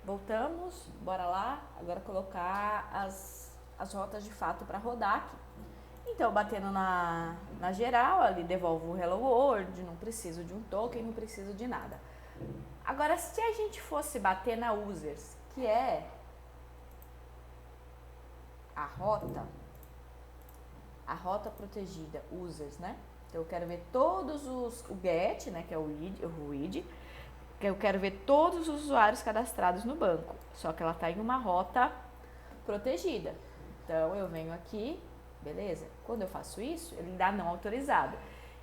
Voltamos, bora lá, agora colocar as rotas de fato para rodar aqui. Então, batendo na geral, ali devolvo o Hello World, não preciso de um token, não preciso de nada. Agora, se a gente fosse bater na users, que é a rota protegida, users, né? Então, eu quero ver todos o get, né, que é o read, que eu quero ver todos os usuários cadastrados no banco, só que ela está em uma rota protegida. Então, eu venho aqui, beleza? Quando eu faço isso, ele dá não autorizado.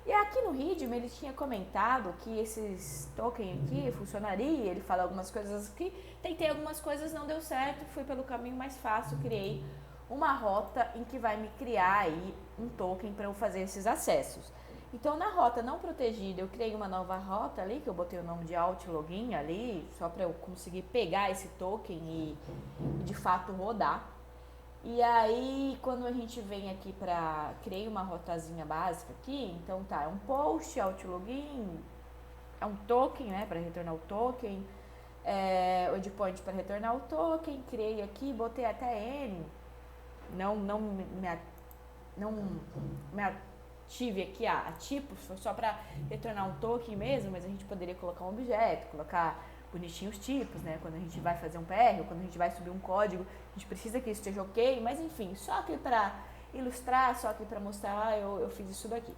E aqui no Readme, ele tinha comentado que esses tokens aqui funcionaria, ele fala algumas coisas aqui, tentei algumas coisas, não deu certo, fui pelo caminho mais fácil, criei uma rota em que vai me criar aí um token para eu fazer esses acessos. Então, na rota não protegida, eu criei uma nova rota ali, que eu botei o nome de Outlogin ali, só para eu conseguir pegar esse token e de fato rodar. E aí, quando a gente vem aqui para criei uma rotazinha básica aqui, então tá, é um post, Outlogin, é um token, né, para retornar o token, o endpoint para retornar o token, criei aqui, botei até N, não me ative aqui a tipos, foi só para retornar um token mesmo, mas a gente poderia colocar um objeto, colocar bonitinho os tipos, né? Quando a gente vai fazer um PR, ou quando a gente vai subir um código, a gente precisa que isso esteja ok, mas enfim, só aqui para ilustrar, só aqui para mostrar, eu fiz isso daqui.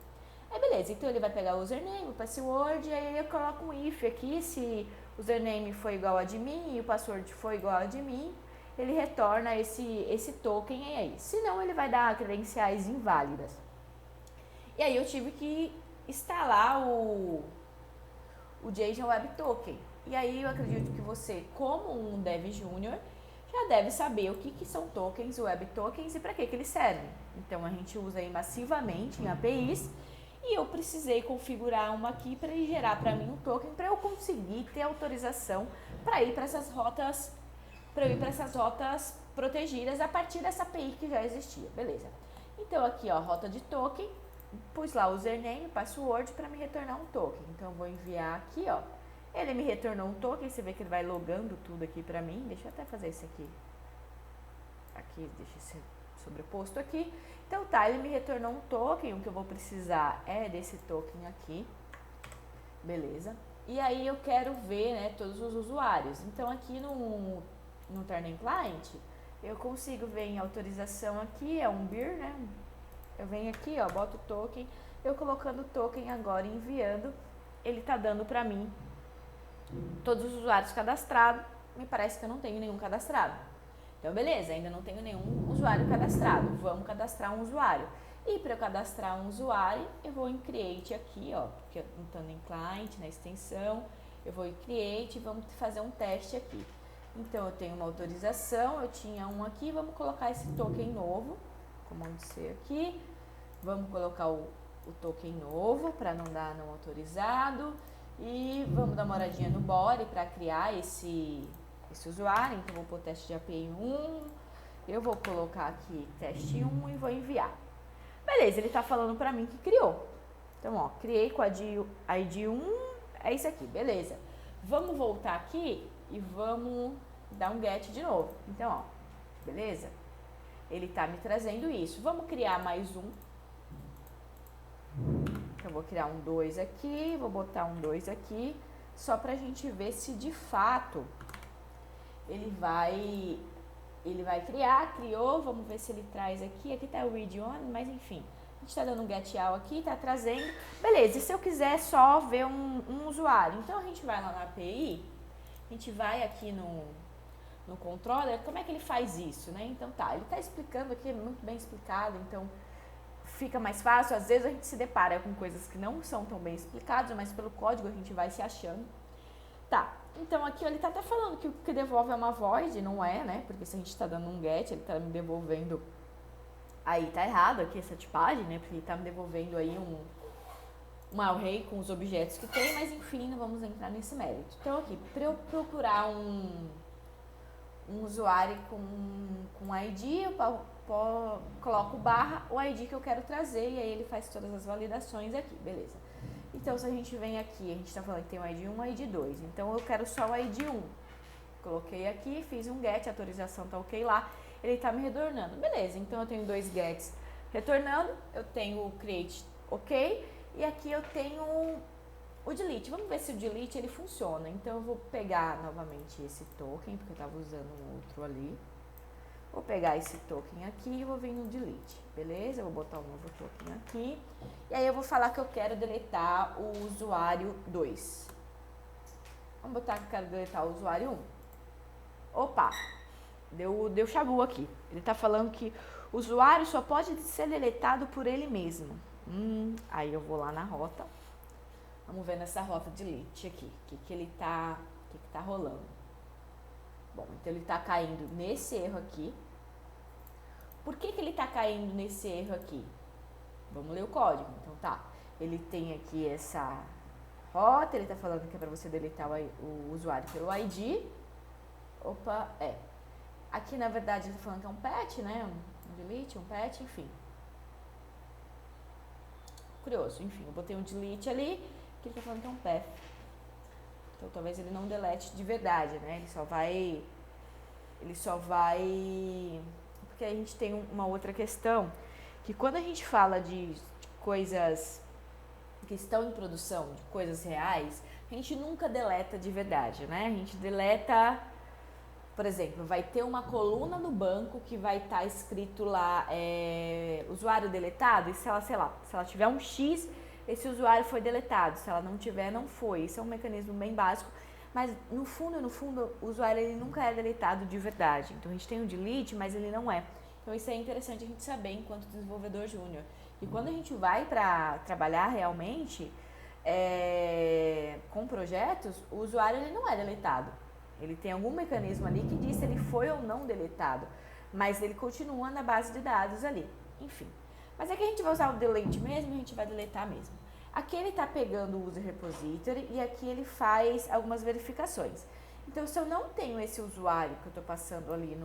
Aí beleza, então ele vai pegar o username, o password, e aí eu coloco um if aqui, se o username for igual a de mim e o password for igual a de mim, ele retorna esse token aí. Senão ele vai dar credenciais inválidas. E aí eu tive que instalar o JSON Web Token. E aí eu acredito que você, como um Dev Júnior, já deve saber o que são tokens, web tokens e para que eles servem. Então a gente usa aí massivamente em APIs e eu precisei configurar uma aqui para ele gerar para mim um token para eu conseguir ter autorização para ir para essas rotas, protegidas a partir dessa API que já existia, beleza? Então aqui ó, rota de token, pus lá o username, password para me retornar um token. Então eu vou enviar aqui ó. Ele me retornou um token, você vê que ele vai logando tudo aqui pra mim. Deixa eu até fazer isso aqui. Aqui, deixa eu ser sobreposto aqui. Então tá, ele me retornou um token, o que eu vou precisar é desse token aqui. Beleza. E aí eu quero ver, né, todos os usuários. Então aqui no Turning Client, eu consigo ver em autorização aqui, é um BIR, né? Eu venho aqui, ó, boto o token, eu colocando o token agora enviando, ele tá dando pra mim todos os usuários cadastrados, me parece que eu não tenho nenhum cadastrado. Então, beleza, ainda não tenho nenhum usuário cadastrado. Vamos cadastrar um usuário. E para eu cadastrar um usuário, eu vou em Create aqui, ó, porque estando em Client, na extensão, eu vou em Create e vamos fazer um teste aqui. Então, eu tenho uma autorização, eu tinha um aqui, vamos colocar esse token novo, Command C aqui, vamos colocar o token novo para não dar não autorizado. E vamos dar uma olhadinha no body para criar esse usuário. Então, vou pôr teste de API 1. Eu vou colocar aqui teste 1 e vou enviar. Beleza, ele está falando para mim que criou. Então, ó, criei com a ID 1. É isso aqui, beleza. Vamos voltar aqui e vamos dar um get de novo. Então, ó, beleza? Ele está me trazendo isso. Vamos criar mais um. Então, vou criar um 2 aqui, vou botar um 2 aqui, só pra gente ver se de fato ele vai criou, vamos ver se ele traz aqui tá o read on, mas enfim, a gente tá dando um get all aqui, tá trazendo, beleza, e se eu quiser só ver um usuário, então a gente vai lá na API, a gente vai aqui no controller, como é que ele faz isso, né? Então tá, ele tá explicando aqui, muito bem explicado, então fica mais fácil, às vezes a gente se depara com coisas que não são tão bem explicadas, mas pelo código a gente vai se achando. Tá, então aqui ele tá até falando que o que devolve é uma void, não é, né? Porque se a gente tá dando um get, ele tá me devolvendo, aí tá errado aqui essa tipagem, né? Porque ele tá me devolvendo aí um array com os objetos que tem, mas enfim, não vamos entrar nesse mérito. Então aqui, para eu procurar um usuário com ID, eu coloco barra o ID que eu quero trazer e aí ele faz todas as validações aqui, beleza. Então, se a gente vem aqui, a gente está falando que tem o ID 1 e o ID 2, então eu quero só o ID 1. Coloquei aqui, fiz um get, a autorização tá ok lá, ele tá me retornando. Beleza, então eu tenho 2 gets retornando, eu tenho o create ok, e aqui eu tenho o delete. Vamos ver se o delete ele funciona. Então eu vou pegar novamente esse token, porque eu estava usando um outro ali. Vou pegar esse token aqui e vou vir no delete, beleza? Eu vou botar um novo token aqui. E aí eu vou falar que eu quero deletar o usuário 2. Vamos botar que eu quero deletar o usuário 1. Opa, deu chabu aqui. Ele está falando que o usuário só pode ser deletado por ele mesmo. Aí eu vou lá na rota. Vamos ver nessa rota delete aqui, o que tá rolando. Bom, então ele tá caindo nesse erro aqui. Por que ele tá caindo nesse erro aqui? Vamos ler o código. Então tá, ele tem aqui essa rota, ele tá falando que é pra você deletar o usuário pelo ID. Opa, aqui na verdade ele tá falando que é um patch, né? Um delete, um patch, enfim. Curioso, enfim, eu botei um delete ali, que ele tá falando que é um path. Então talvez ele não delete de verdade, né? Ele só vai, porque a gente tem uma outra questão, que quando a gente fala de coisas que estão em produção, de coisas reais, a gente nunca deleta de verdade, né? A gente deleta, por exemplo, vai ter uma coluna no banco que vai estar escrito lá, usuário deletado, e se ela tiver um X, esse usuário foi deletado, se ela não tiver, não foi. Isso é um mecanismo bem básico, mas no fundo, o usuário ele nunca é deletado de verdade. Então a gente tem um delete, mas ele não é. Então isso é interessante a gente saber enquanto desenvolvedor júnior. E quando a gente vai para trabalhar realmente com projetos, o usuário ele não é deletado. Ele tem algum mecanismo ali que diz se ele foi ou não deletado, mas ele continua na base de dados ali. Enfim. Mas é que a gente vai usar o delete mesmo e a gente vai deletar mesmo. Aqui ele está pegando o user repository e aqui ele faz algumas verificações. Então, se eu não tenho esse usuário que eu estou passando ali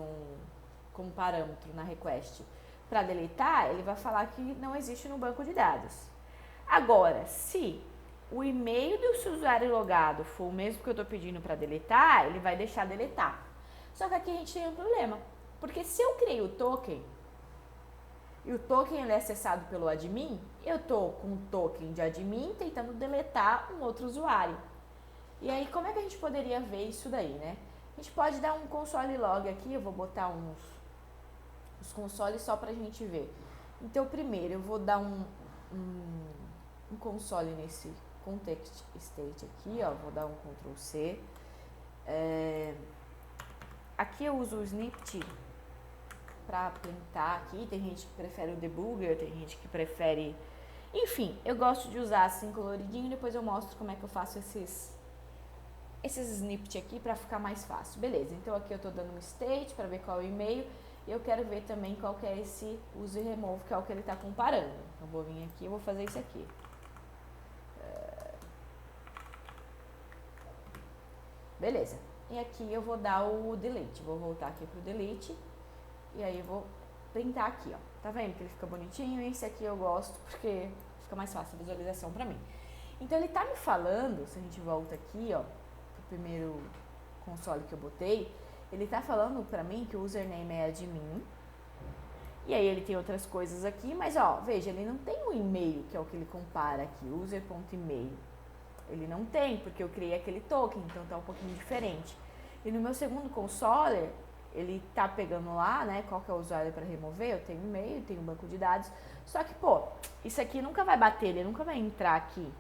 como parâmetro na request para deletar, ele vai falar que não existe no banco de dados. Agora, se o e-mail do seu usuário logado for o mesmo que eu estou pedindo para deletar, ele vai deixar deletar. Só que aqui a gente tem um problema, porque se eu criei o token, e o token ele é acessado pelo admin, eu estou com o token de admin tentando deletar um outro usuário. E aí, como é que a gente poderia ver isso daí, né? A gente pode dar um console log aqui, eu vou botar os consoles só pra gente ver. Então, primeiro, eu vou dar um console nesse context state aqui, ó, vou dar um Ctrl C. Aqui eu uso o snippet para printar aqui, tem gente que prefere o debugger, tem gente que prefere... Enfim, eu gosto de usar assim coloridinho, depois eu mostro como é que eu faço esses snippets aqui para ficar mais fácil. Beleza, então aqui eu tô dando um state para ver qual é o e-mail, e eu quero ver também qual que é esse use remove, que é o que ele tá comparando. Então vou vir aqui e vou fazer isso aqui. Beleza, e aqui eu vou dar o delete, vou voltar aqui pro delete. E aí eu vou printar aqui, ó. Tá vendo que ele fica bonitinho? Esse aqui eu gosto porque fica mais fácil a visualização pra mim. Então ele tá me falando, se a gente volta aqui, ó, pro primeiro console que eu botei, ele tá falando pra mim que o username é admin. E aí ele tem outras coisas aqui, mas ó, veja, ele não tem um e-mail, que é o que ele compara aqui, user.email. Ele não tem, porque eu criei aquele token, então tá um pouquinho diferente. E no meu segundo console, ele tá pegando lá, né, qual que é o usuário para remover, eu tenho e-mail, tenho um banco de dados, só que, pô, isso aqui nunca vai bater, ele nunca vai entrar aqui,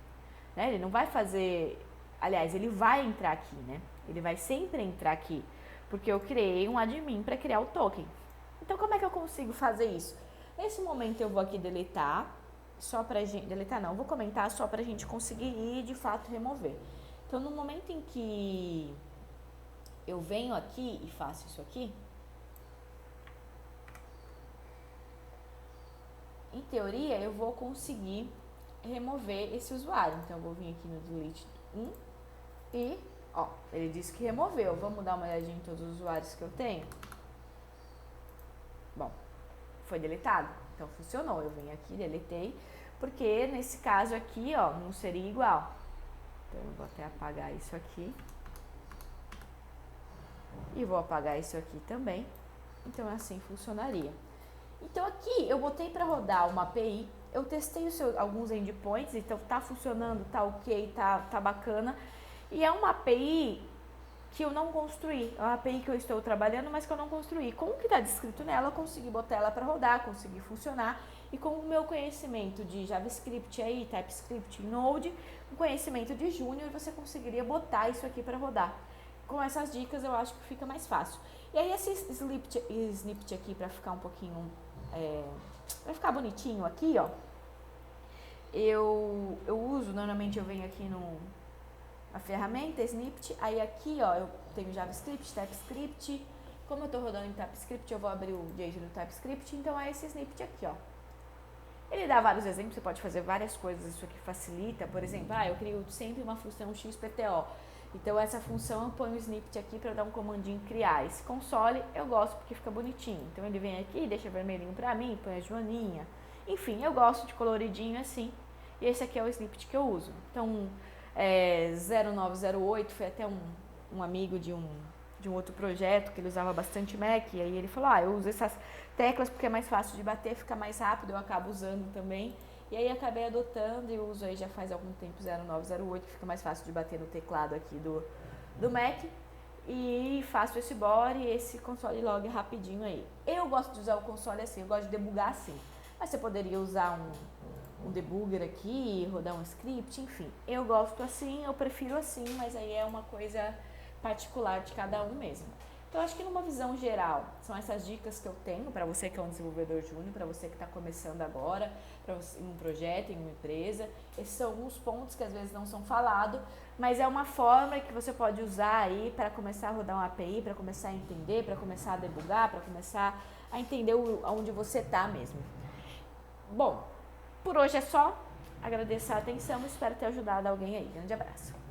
né, ele não vai fazer, aliás, ele vai entrar aqui, né, ele vai sempre entrar aqui, porque eu criei um admin para criar o token. Então, como é que eu consigo fazer isso? Nesse momento eu vou aqui deletar, só pra gente, deletar não, vou comentar só pra gente conseguir ir, de fato, remover. Então, no momento em que eu venho aqui e faço isso aqui, em teoria eu vou conseguir remover esse usuário. Então eu vou vir aqui no delete 1 e, ó, ele disse que removeu. Vamos dar uma olhadinha em todos os usuários que eu tenho. Bom, foi deletado, então funcionou. Eu vim aqui, deletei, porque nesse caso aqui, ó, não seria igual. Então eu vou até apagar isso aqui. E vou apagar isso aqui também. Então assim funcionaria. Então aqui eu botei para rodar uma API, eu testei alguns endpoints, então tá funcionando, tá ok, tá bacana. E é uma API que eu não construí, é uma API que eu estou trabalhando, mas que eu não construí. Com o que está descrito nela, eu consegui botar ela para rodar, consegui funcionar. E com o meu conhecimento de JavaScript aí, TypeScript, Node, um conhecimento de Junior, você conseguiria botar isso aqui para rodar. Com essas dicas eu acho que fica mais fácil. E aí esse snippet aqui para ficar um pouquinho, para ficar bonitinho aqui, ó, eu uso, normalmente eu venho aqui a ferramenta, snippet, aí aqui ó, eu tenho JavaScript, TypeScript, como eu estou rodando em TypeScript, eu vou abrir o JS do TypeScript, então é esse snippet aqui ó. Ele dá vários exemplos, você pode fazer várias coisas, isso aqui facilita, por exemplo, eu crio sempre uma função XPTO, então essa função eu ponho o snippet aqui para dar um comandinho criar. Esse console eu gosto porque fica bonitinho, então ele vem aqui, deixa vermelhinho para mim, põe a joaninha, enfim, eu gosto de coloridinho assim, e esse aqui é o snippet que eu uso. Então 0908 foi até um amigo de um outro projeto que ele usava bastante Mac, e aí ele falou, eu uso essas teclas porque é mais fácil de bater, fica mais rápido, eu acabo usando também, e aí acabei adotando e uso aí já faz algum tempo 0908, que fica mais fácil de bater no teclado aqui do Mac, e faço esse body e esse console log rapidinho aí. Eu gosto de usar o console assim, eu gosto de debugar assim, mas você poderia usar um debugger aqui, rodar um script, enfim. Eu gosto assim, eu prefiro assim, mas aí é uma coisa particular de cada um mesmo. Então, acho que numa visão geral, são essas dicas que eu tenho para você que é um desenvolvedor júnior, para você que está começando agora, para você em um projeto, em uma empresa. Esses são alguns pontos que às vezes não são falados, mas é uma forma que você pode usar aí para começar a rodar uma API, para começar a entender, para começar a debugar, para começar a entender onde você está mesmo. Bom, por hoje é só. Agradeço a atenção e espero ter ajudado alguém aí. Grande abraço.